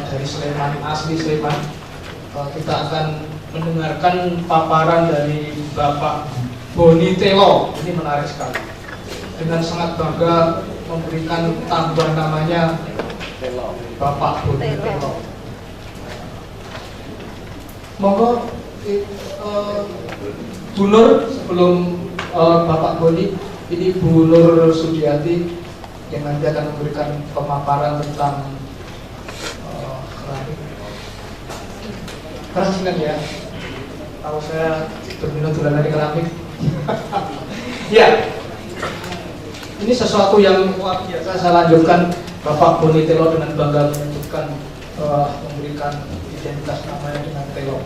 dari Sleman, asli Sleman. Kita akan mendengarkan paparan dari Bapak Boni Telo. Ini menarik sekali. Dengan sangat bangga memberikan tambahan namanya Bapak Boni Telo. Monggo Bu Nur, sebelum Bapak Boni, ini Bu Nur Sudiati yang nanti akan memberikan pemaparan tentang kerajinan ya. Kalau saya berminat duluan dari keramik. Ya, ini sesuatu yang luar biasa. Saya lanjutkan. Bapak Boni Telo dengan bangga menunjukkan memberikan identitas namanya dengan Telo.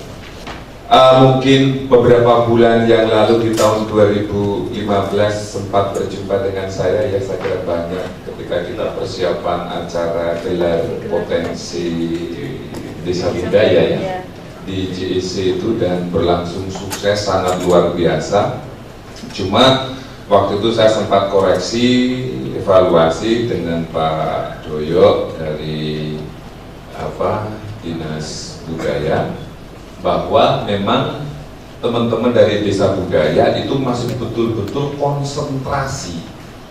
Mungkin beberapa bulan yang lalu di tahun 2015 sempat berjumpa dengan saya, ya saya kira banyak ketika kita persiapan acara gelar potensi Desa Budaya ya di JEC itu, dan berlangsung sukses sangat luar biasa. Cuma waktu itu saya sempat koreksi, evaluasi dengan Pak Doyo dari Dinas Budaya, bahwa memang teman-teman dari Desa Budaya itu masih betul-betul konsentrasi,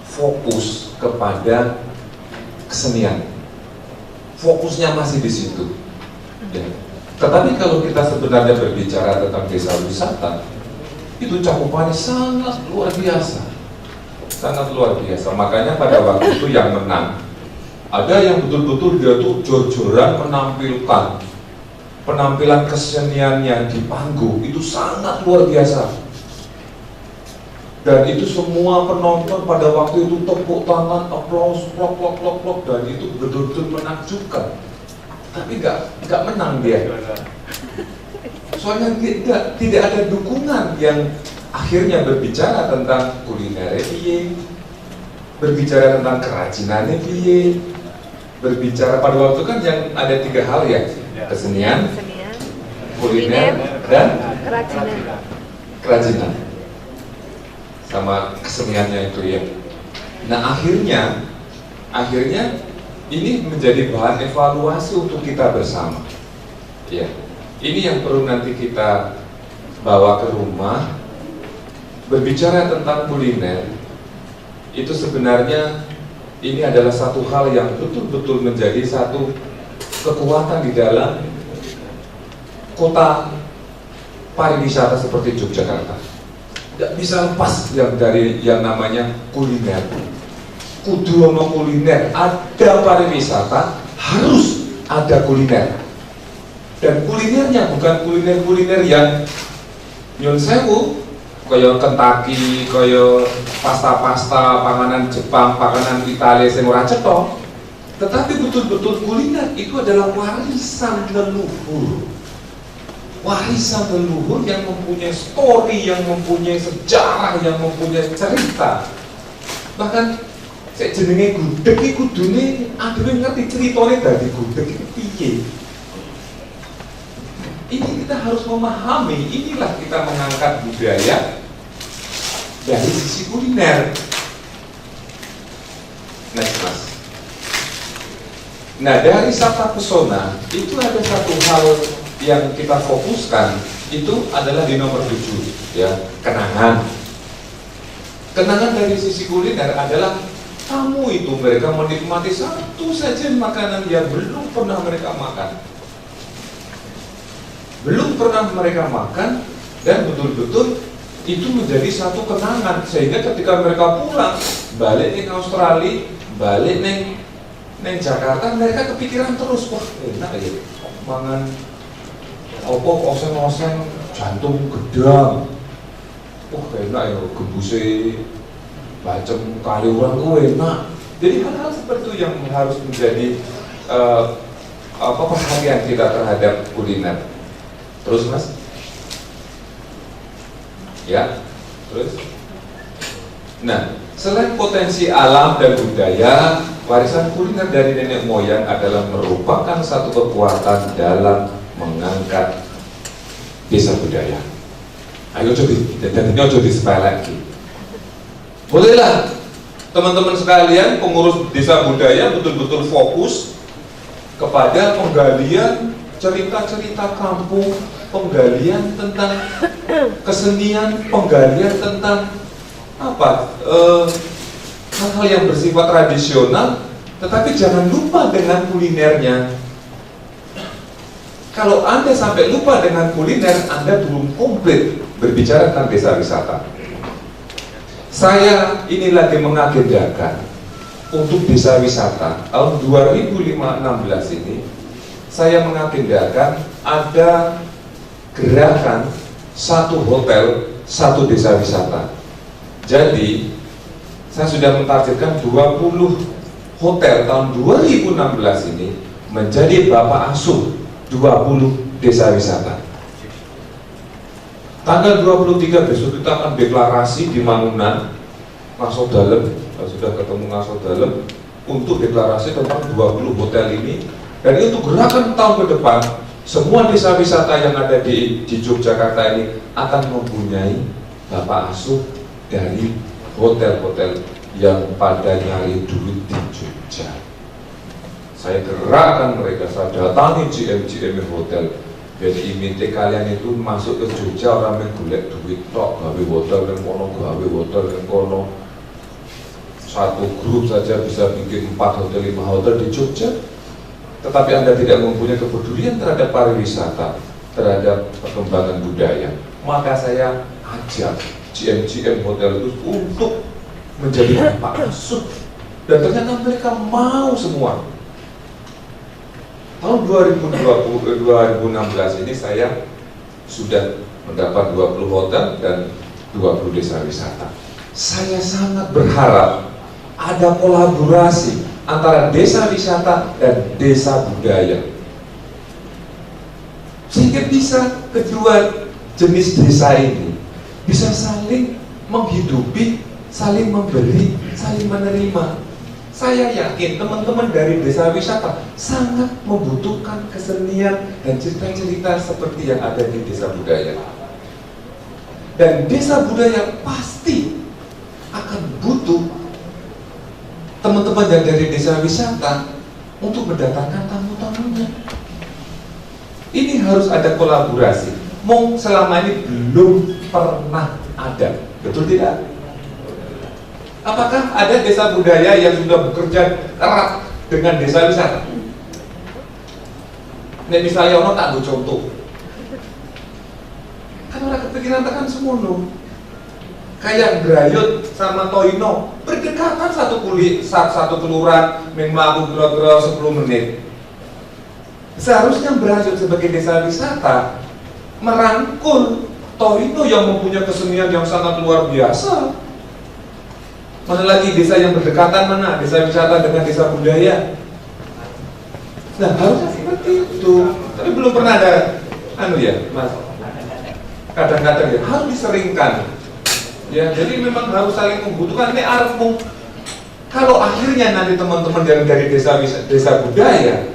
fokus kepada kesenian. Fokusnya masih di situ. Ya. Tetapi kalau kita sebenarnya berbicara tentang desa wisata, itu cakupannya sangat luar biasa. Sangat luar biasa. Makanya pada waktu itu yang menang, ada yang betul-betul dia tuh jor-joran menampilkan penampilan keseniannya di panggung, itu sangat luar biasa. Dan itu semua penonton pada waktu itu tepuk tangan, aplaus, plok, plok, plok, plok, dan itu betul-betul menakjubkan. Tapi nggak menang dia. Soalnya tidak ada dukungan yang akhirnya berbicara tentang kuliner piye, berbicara tentang kerajinan piye, berbicara pada waktu kan yang ada 3 hal ya. Kesenian, kuliner, dan kerajinan. Sama keseniannya itu ya. Nah akhirnya ini menjadi bahan evaluasi untuk kita bersama. Ya, ini yang perlu nanti kita bawa ke rumah. Berbicara tentang kuliner, itu sebenarnya ini adalah satu hal yang betul-betul menjadi satu kekuatan di dalam kota pariwisata seperti Yogyakarta. Tidak bisa lepas dari yang namanya kuliner. Kudu ono kuliner, ada pariwisata harus ada kuliner. Dan kulinernya bukan kuliner-kuliner yang nyun sewu, kaya Kentucky, kaya pasta-pasta, panganan Jepang, panganan Italia sing ora cetha. Tetapi betul-betul kuliner itu adalah warisan leluhur. Warisan leluhur yang mempunyai story, yang mempunyai sejarah, yang mempunyai cerita. Bahkan saya jenenge gudeg iki kudune aduh ngerti ceritane dadi gudeg iki piye. Ini kita harus memahami, inilah kita mengangkat budaya dari sisi kuliner. Next mas. Nah dari Sabta Pesona itu ada satu hal yang kita fokuskan, itu adalah di nomor 7 ya, kenangan. Kenangan dari sisi kuliner adalah tamu itu mereka menikmati satu saja makanan yang belum pernah mereka makan. Belum pernah mereka makan, dan betul-betul itu menjadi satu kenangan, sehingga ketika mereka pulang balik ke Australia, balik neng Jakarta, mereka kepikiran terus, wah enak ya mangan opo oseng-oseng jantung gedang, wah enak ya gebuse bacem kaliurang, enak. Jadi hal-hal seperti itu yang harus menjadi perhatian kita terhadap kuliner. Terus mas, ya, terus. Nah, selain potensi alam dan budaya, warisan kuliner dari nenek moyang adalah merupakan satu kekuatan dalam mengangkat desa budaya. Ayo coba, dan ini coba disepelek. Bolehlah teman-teman sekalian, pengurus desa budaya betul-betul fokus kepada penggalian cerita-cerita kampung, penggalian tentang kesenian, penggalian tentang hal-hal yang bersifat tradisional, tetapi jangan lupa dengan kulinernya. Kalau Anda sampai lupa dengan kuliner, Anda belum komplit berbicara tentang desa wisata. Saya ini lagi mengagendakan untuk desa wisata tahun 2016 ini. Saya mengagendakan ada gerakan satu hotel, satu desa wisata. Jadi saya sudah mentargetkan 20 hotel tahun 2016 ini menjadi bapak asuh 20 desa wisata. Tanggal 23 besok kita akan deklarasi di Mangunan, Ngaso Dalem, sudah ketemu Ngaso Dalem, untuk deklarasi tentang 20 hotel ini. Dan itu gerakan tahun ke depan, semua desa wisata yang ada di Yogyakarta ini akan mempunyai bapak asuh dari hotel-hotel yang pada nyari duit di Jogja. Saya gerakkan mereka, saya datangi GM hotel. Jadi imite kalian itu masuk ke Jogja orang yang golek duit tok, gawe hotel yang kono, gawe hotel yang kono. Satu grup saja bisa bikin 4 hotel, 5 hotel di Jogja. Tetapi Anda tidak mempunyai kepedulian terhadap pariwisata, terhadap perkembangan budaya. Maka saya ajak GM hotel itu untuk menjadi bapak asuh. Dan ternyata mereka mau semua. Tahun 2016 ini saya sudah mendapat 20 hotel dan 20 desa wisata. Saya sangat berharap ada kolaborasi antara desa wisata dan desa budaya, sehingga bisa kedua jenis desa ini bisa saling menghidupi, saling memberi, saling menerima. Saya yakin teman-teman dari desa wisata sangat membutuhkan kesenian dan cerita-cerita seperti yang ada di desa budaya. Dan desa budaya pasti akan butuh teman-teman yang dari desa wisata untuk mendatangkan tamu-tamunya. Ini harus ada kolaborasi. Selama ini belum pernah ada, betul tidak? Apakah ada desa budaya yang sudah bekerja erat dengan desa wisata? Nek misalnya orang tak contoh, kan orang kepikiran tekan semono. Kayak Grayut sama Toino berdekatan satu kelurahan, melaku kira-kira 10 menit. Seharusnya Grayut sebagai desa wisata merangkul Toino yang mempunyai kesenian yang sangat luar biasa. Mana lagi desa yang berdekatan, mana desa wisata dengan desa budaya. Nah, harusnya seperti itu. Tapi belum pernah ada Mas. Kadang-kadang ya harus diseringkan. Ya, jadi memang harus saling membutuhkan. Ini arepmu kalau akhirnya nanti teman-teman dari desa budaya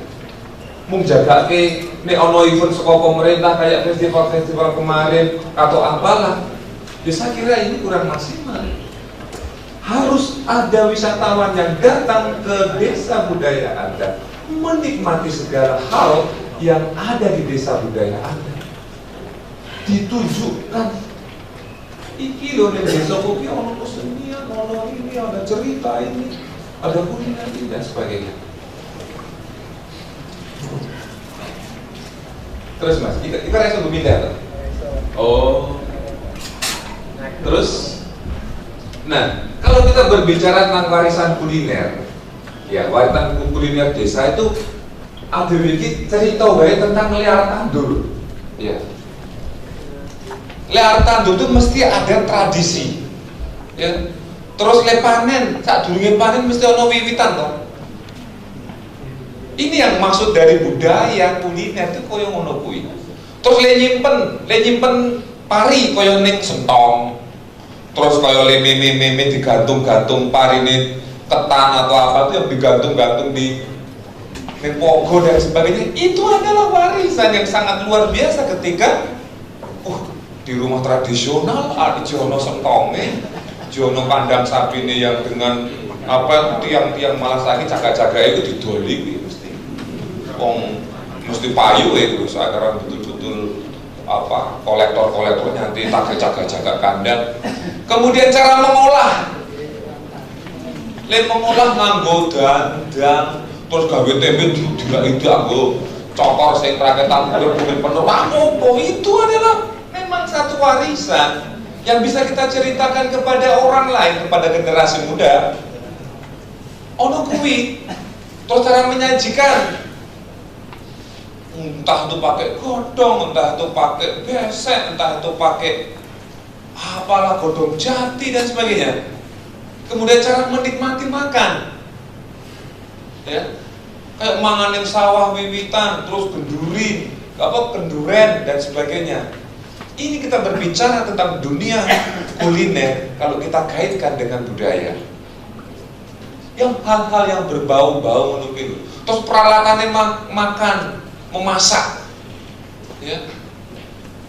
menjagake nek ono event saka pemerintah kayak festival-festival kemarin atau apalah, ya saya kira ini kurang maksimal. Harus ada wisatawan yang datang ke desa budaya Anda, menikmati segala hal yang ada di desa budaya Anda. Ditunjukkan, iki loh nih desa kopi, ono kesenian, ono ini, ada cerita ini, ada kuliner ini dan sebagainya. Terus Mas, kita rasa pindah. Oh, terus, nah. Kalau kita berbicara tentang warisan kuliner, ya warisan kuliner desa itu ada sedikit cerita tentang liar tandur. Ya, liar tandur itu mesti ada tradisi. Ya, terus le panen, saat dulu panen mesti ono wiwitan toh. Ini yang maksud dari budaya kuliner itu koyo ngono kuwi. Terus le nyimpen pari koyo ning sentong. Terus kayak meme digantung-gantung parine ketan atau apa itu yang digantung-gantung di pogo dan sebagainya. Itu adalah warisan yang sangat luar biasa ketika di rumah tradisional ada jono sentonge, jono kandang sapine yang dengan tiang-tiang malah lagi jaga-jaga itu didoli mesti. Wong mesti payu itu sekarang betul-betul apa kolektor nanti tak jaga kandang. Kemudian cara mengolah, nganggo dandang, terus gawe tempe itu anggo cokor sing raketan kulit penuh. Itu adalah memang satu warisan yang bisa kita ceritakan kepada orang lain, kepada generasi muda. Ono kuwi, terus cara menyajikan, entah itu pakai godong, entah itu pakai besek, entah itu pakai apalah godong jati dan sebagainya. Kemudian cara menikmati makan, ya, kayak manganin sawah wiwitan, terus kenduren dan sebagainya. Ini kita berbicara tentang dunia kuliner kalau kita kaitkan dengan budaya. Yang hal-hal yang berbau-bau menurut itu. Terus peralatannya makan, memasak. Ya.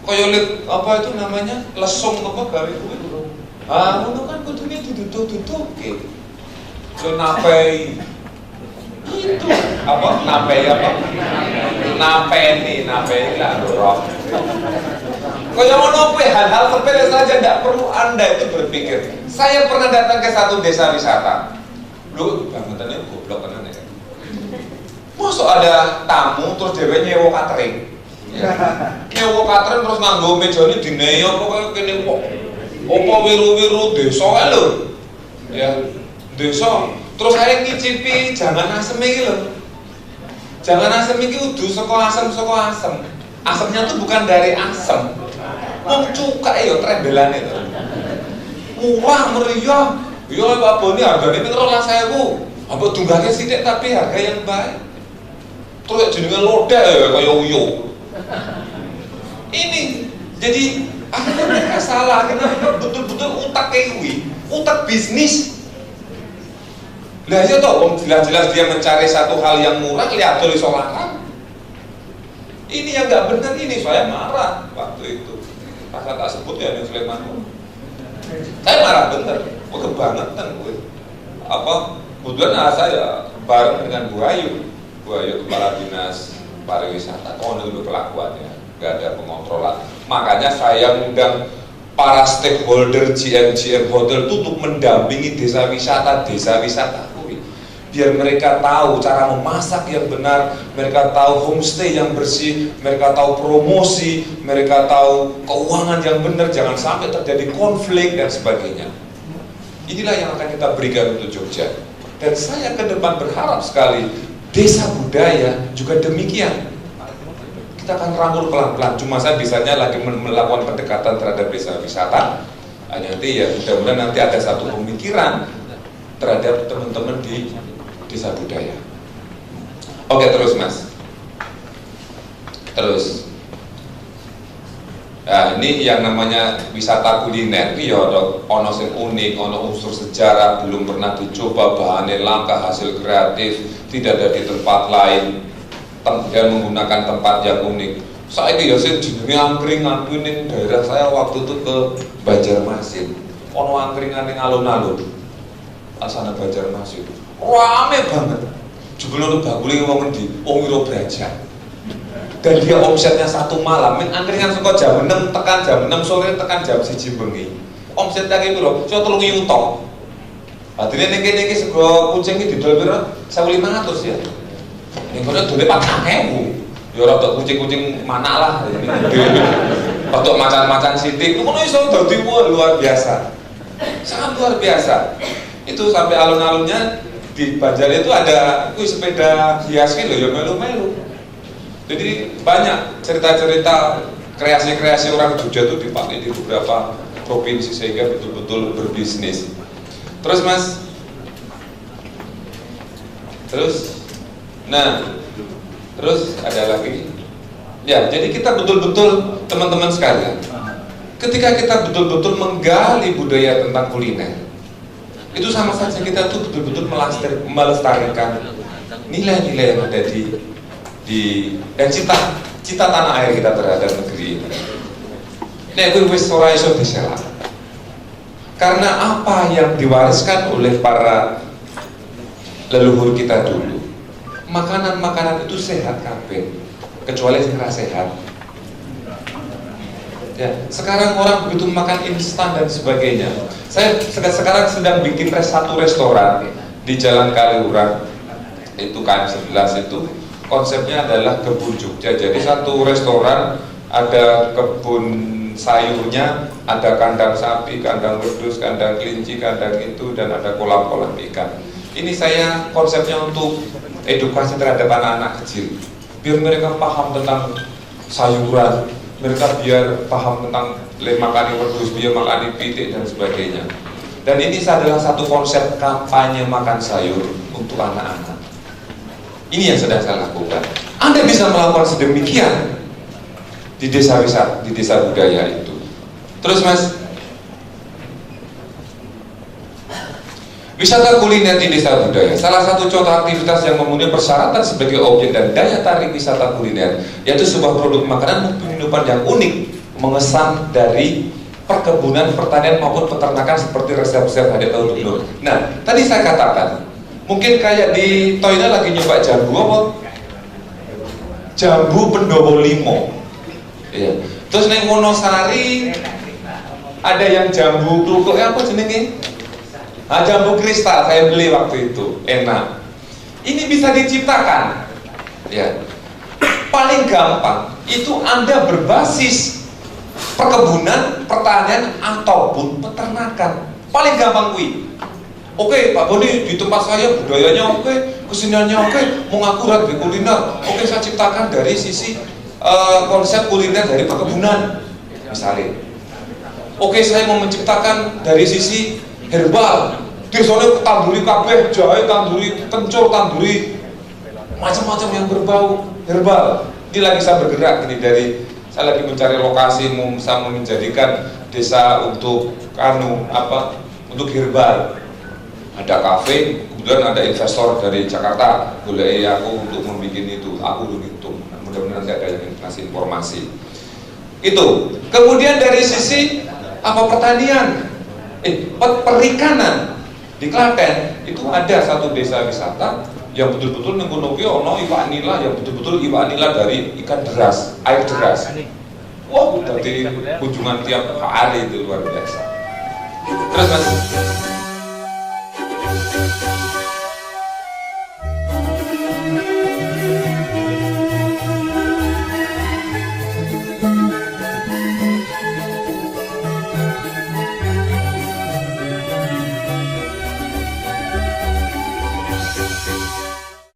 Koyolit apa itu namanya? Lesung apa gawe kuwi. Ngono kan kudune ditutup-tutup gitu. Lo napei itu apa? Napei lah roh. Kaya ngono kuwi hal-hal sepele saja, tidak perlu Anda itu berpikir. Saya pernah datang ke satu desa wisata. Lu bangutannya goblok tenan ya. Mosok ada tamu terus dhewe nyewa catering. Nyewa catering terus nganggo mejane dineyo kok kene kok. Apa wiru-wiru desa ae lho. Ya, desa. Terus saya ngicipi jangan asem iki lho. Jangan asem iki udu saka asem. Asemnya tuh bukan dari asem. Wong cukai ya trembelane to. Murah meriah. Ya Pak Boni hargane 12.000. Apa tunggake sithik tapi harga yang baik. Terus jenenge lodeh ya kaya uyo. Ini jadi akhirnya mereka salah, akhirnya betul-betul utak kuwi, utak bisnis. Lah ya toh, jelas-jelas dia mencari satu hal yang murah, lihat tuh iso larang. Ini yang nggak benar ini, saya marah waktu itu. Pasal tak sebut ya, Sulaiman. Saya marah bener, kebangetan gue. Apa? Kebetulan saya bareng dengan Bu Ayu Kepala Dinas Pariwisata. Dulu pelakuannya, nggak ada pengontrolan. Makanya saya undang para stakeholder GM hotel itu untuk mendampingi desa wisata biar mereka tahu cara memasak yang benar, mereka tahu homestay yang bersih, mereka tahu promosi, mereka tahu keuangan yang benar, jangan sampai terjadi konflik dan sebagainya. Inilah yang akan kita berikan untuk Jogja. Dan saya ke depan berharap sekali desa budaya juga demikian. Kita akan rangkul pelan-pelan. Cuma saya bisanya lagi melakukan pendekatan terhadap desa wisata. Nanti ya mudah-mudahan nanti ada satu pemikiran terhadap teman-teman di desa budaya. Oke, terus Mas. Terus. Nah, ini yang namanya wisata kuliner. Ini ya ono sing unik, ono unsur sejarah, belum pernah dicoba, bahannya langka, hasil kreatif, tidak ada di tempat lain, dan menggunakan tempat yang unik. Saya ya sing jenenge angkringan kuwi daerah saya waktu itu ke Banjarmasin. Ono angkringan ning alun-alun. Asana Banjarmasin. Rame banget. Jebul bakule wong endi? Wong Wiro Braja. Dan dia omsetnya satu malam, angkringan saka jam 6 tekan jam 6 sore tekan jam 1 bengi. Omsetnya ki piro? 3 yuta. Adine ning kene iki sego kucing iki didol piro? 1.500 ya. Ning kono dole 4.000. Ya rada kucing-kucing mana lah. Untuk macan-macan sitik, ngono iso dadi luar biasa. Sangat luar biasa. Itu sampai alun-alunnya di Banjar itu ada sepeda hias gitu ya melu-melu. Jadi banyak cerita-cerita kreasi-kreasi orang Jogja itu dipakai di beberapa provinsi sehingga betul-betul berbisnis. Terus Mas, terus ada lagi. Ya, jadi kita betul-betul teman-teman sekalian, ketika kita betul-betul menggali budaya tentang kuliner, itu sama saja kita tuh betul-betul melestarikan nilai-nilai yang ada di dan cita tanah air kita terhadap negeri ini. Nek kuwi wis ora iso diselak. Karena apa yang diwariskan oleh para leluhur kita dulu makanan-makanan itu sehat kabeh, kecuali yang sehat. Ya, sekarang orang begitu makan instan dan sebagainya. Saya sekarang sedang bikin satu restoran di Jalan Kaliurang, itu KM11 itu. Konsepnya adalah kebun Jogja. Jadi satu restoran ada kebun sayurnya, ada kandang sapi, kandang wedus, kandang kelinci, kandang itu, dan ada kolam-kolam ikan. Ini saya konsepnya untuk edukasi terhadap anak-anak kecil, biar mereka paham tentang sayuran, mereka biar paham tentang makani wedus, biar makani pitik dan sebagainya. Dan ini adalah satu konsep kampanye makan sayur untuk anak-anak. Ini yang sedang saya lakukan. Anda bisa melakukan sedemikian di desa wisata, di desa budaya itu. Terus Mas, wisata kuliner di desa budaya, salah satu contoh aktivitas yang memenuhi persyaratan sebagai objek dan daya tarik wisata kuliner, yaitu sebuah produk makanan maupun minuman yang unik, mengesan dari perkebunan, pertanian maupun peternakan seperti resep-resep hadir tahun dulu. Nah, tadi saya katakan, mungkin kayak di Toyna lagi nyoba jambu apa? Jambu Pendowo Limo. Iya. Terus neng Wonosari ada yang jambu klukuk apa jenenge? Nah, jambu kristal saya beli waktu itu, enak. Ini bisa diciptakan, ya. Paling gampang itu Anda berbasis perkebunan, pertanian ataupun peternakan. Paling gampang kuwi. Oke, Pak Boni, di tempat saya budayanya oke, keseniannya oke, mau ngakurat di kuliner. Oke, saya ciptakan dari sisi konsep kuliner dari perkebunan, misalnya. Oke, saya mau menciptakan dari sisi herbal. Desone tanduri kabeh, jahe, tanduri kencur, tanduri macam-macam yang berbau herbal. Ini lagi saya bergerak ini saya lagi mencari lokasi saya mau menjadikan desa untuk untuk herbal. Ada kafe, kemudian ada investor dari Jakarta boleh aku untuk membuat itu, aku begitu. Mudah-mudahan nanti ada yang ngasih informasi. Itu. Kemudian dari sisi pertanian, perikanan di Klaten itu ada satu desa wisata yang betul-betul nengkunoki ono iwak nila yang betul-betul iwak nila dari ikan deras, air deras. Wah, dari kunjungan tiap hari itu luar biasa. Terus Mas.